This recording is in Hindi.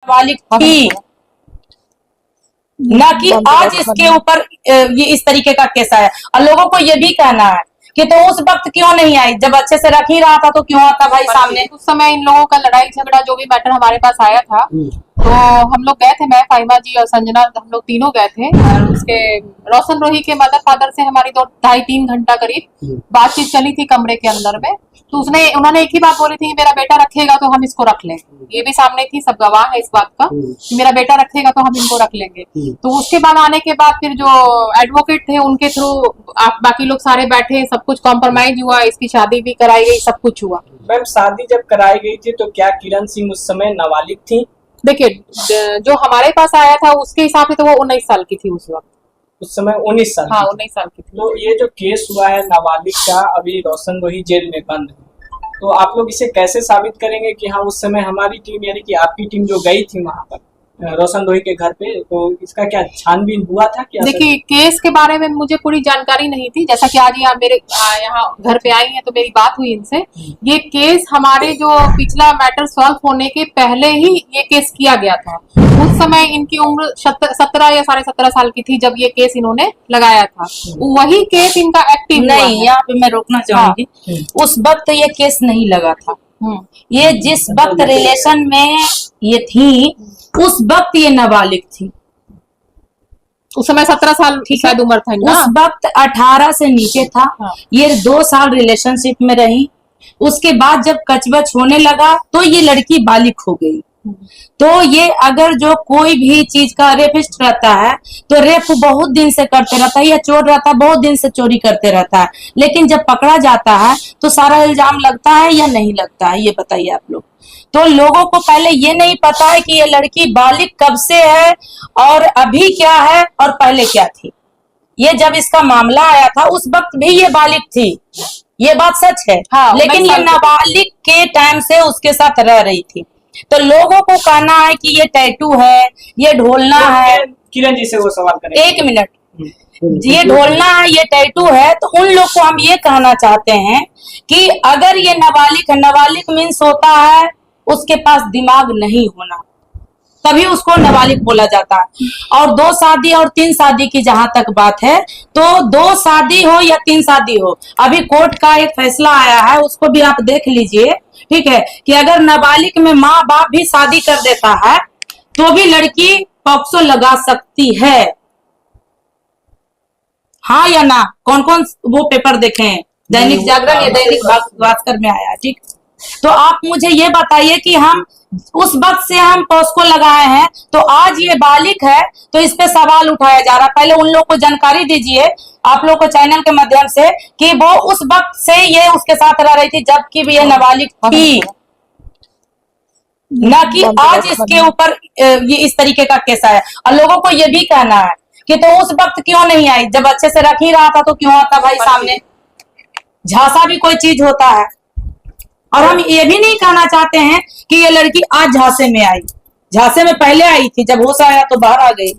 नाबालिग थी, न कि आज इसके ऊपर ये इस तरीके का केस आया। और लोगों को ये भी कहना है कि तो उस वक्त क्यों नहीं आई, जब अच्छे से रख ही रहा था तो क्यों आता भाई सामने। उस समय इन लोगों का लड़ाई झगड़ा जो भी मैटर हमारे पास आया था, तो हम लोग गए थे, मैं, फाहिमा जी और संजना, हम लोग तीनों गए थे। और उसके रोशन रोही के मदर फादर से हमारी 2-2.5-3 घंटा करीब बातचीत चली थी कमरे के अंदर में। तो उन्होंने एक ही बात बोली थी, मेरा बेटा रखेगा तो हम इसको रख लेंगे। ये भी सामने थी, सब गवाह है इस बात का कि मेरा बेटा रखेगा तो हम इनको रख लेंगे। तो उसके बाद आने के बाद फिर जो एडवोकेट थे उनके थ्रू बाकी लोग सारे बैठे, सब कुछ कॉम्प्रोमाइज हुआ, इसकी शादी भी कराई गई, सब कुछ हुआ। मैम, शादी जब कराई गई थी तो क्या किरण सिंह उस समय नाबालिग थी? देखिए, जो हमारे पास आया था उसके हिसाब से तो वो 19 साल की थी उस वक्त। उस समय 19 साल? हाँ, 19 साल की थी। तो ये जो केस हुआ है नाबालिग का, अभी रोशन रोही जेल में बंद है, तो आप लोग इसे कैसे साबित करेंगे कि हाँ उस समय हमारी टीम यानी कि आपकी टीम जो गई थी वहां पर रोशन रोही के घर पे, तो इसका क्या छानबीन हुआ था क्या? देखिए, केस के बारे में मुझे पूरी जानकारी नहीं थी, जैसा कि आज यहाँ मेरे यहाँ घर पे आई हैं तो मेरी बात हुई इनसे। ये केस हमारे जो पिछला मैटर सॉल्व होने के पहले ही ये केस किया गया था। उस समय इनकी उम्र 17 या 17.5 साल की थी जब ये केस इन्होंने लगाया था। वही केस इनका एक्टिव नहीं, यहाँ पे मैं रोकना चाहूंगी। उस वक्त ये केस नहीं लगा था। ये जिस वक्त रिलेशन में ये थी उस वक्त ये नाबालिग थी। उस समय 17 साल शायद उम्र था इनका। उस वक्त 18 से नीचे था। ये 2 साल रिलेशनशिप में रही। उसके बाद जब कचबच होने लगा तो ये लड़की बालिग हो गई। तो ये अगर जो कोई भी चीज का रेपिस्ट रहता है तो रेप बहुत दिन से करते रहता है, या चोर रहता है बहुत दिन से चोरी करते रहता है, लेकिन जब पकड़ा जाता है तो सारा इल्जाम लगता है या नहीं लगता है, ये बताइए आप लोग। तो लोगों को पहले ये नहीं पता है कि ये लड़की बालिग कब से है और अभी क्या है और पहले क्या थी। ये जब इसका मामला आया था उस वक्त भी ये बालिग थी, ये बात सच है। लेकिन ये नाबालिग के टाइम से उसके साथ रह रही थी। तो लोगों को कहना है कि ये टैटू है, ये ढोलना है। किरण जी से वो सवाल करें, 1 मिनट। ये ढोलना है, ये टैटू है, तो उन लोग को हम ये कहना चाहते हैं कि अगर ये नाबालिग है, नाबालिग मीन्स होता है उसके पास दिमाग नहीं होना, तभी उसको नाबालिग बोला जाता है। और 2 शादी और 3 शादी की जहां तक बात है, तो 2 शादी हो या 3 शादी हो, अभी कोर्ट का एक फैसला आया है, उसको भी आप देख लीजिए, ठीक है, कि अगर नाबालिग में माँ बाप भी शादी कर देता है तो भी लड़की पॉक्सो लगा सकती है। हाँ या ना? कौन कौन वो पेपर देखे हैं? दैनिक जागरण या दैनिक भास्कर में आया, ठीक। तो आप मुझे ये बताइए कि हम उस वक्त से हम पॉक्सो लगाए हैं तो आज ये बालिग है तो इस पे सवाल उठाया जा रहा है। पहले उन लोग को जानकारी दीजिए आप लोग को चैनल के माध्यम से कि वो उस वक्त से ये उसके साथ रह रही थी जबकि भी ये नाबालिग थी, न कि आज इसके ऊपर ये इस तरीके का केस आया। और लोगों को ये भी कहना है कि तो उस वक्त क्यों नहीं आई, जब अच्छे से रख ही रहा था तो क्यों आता भाई सामने। झांसा भी कोई चीज होता है। और हम ये भी नहीं कहना चाहते हैं कि ये लड़की आज झांसे में आई, झांसे में पहले आई थी, जब होश आया तो बाहर आ गई।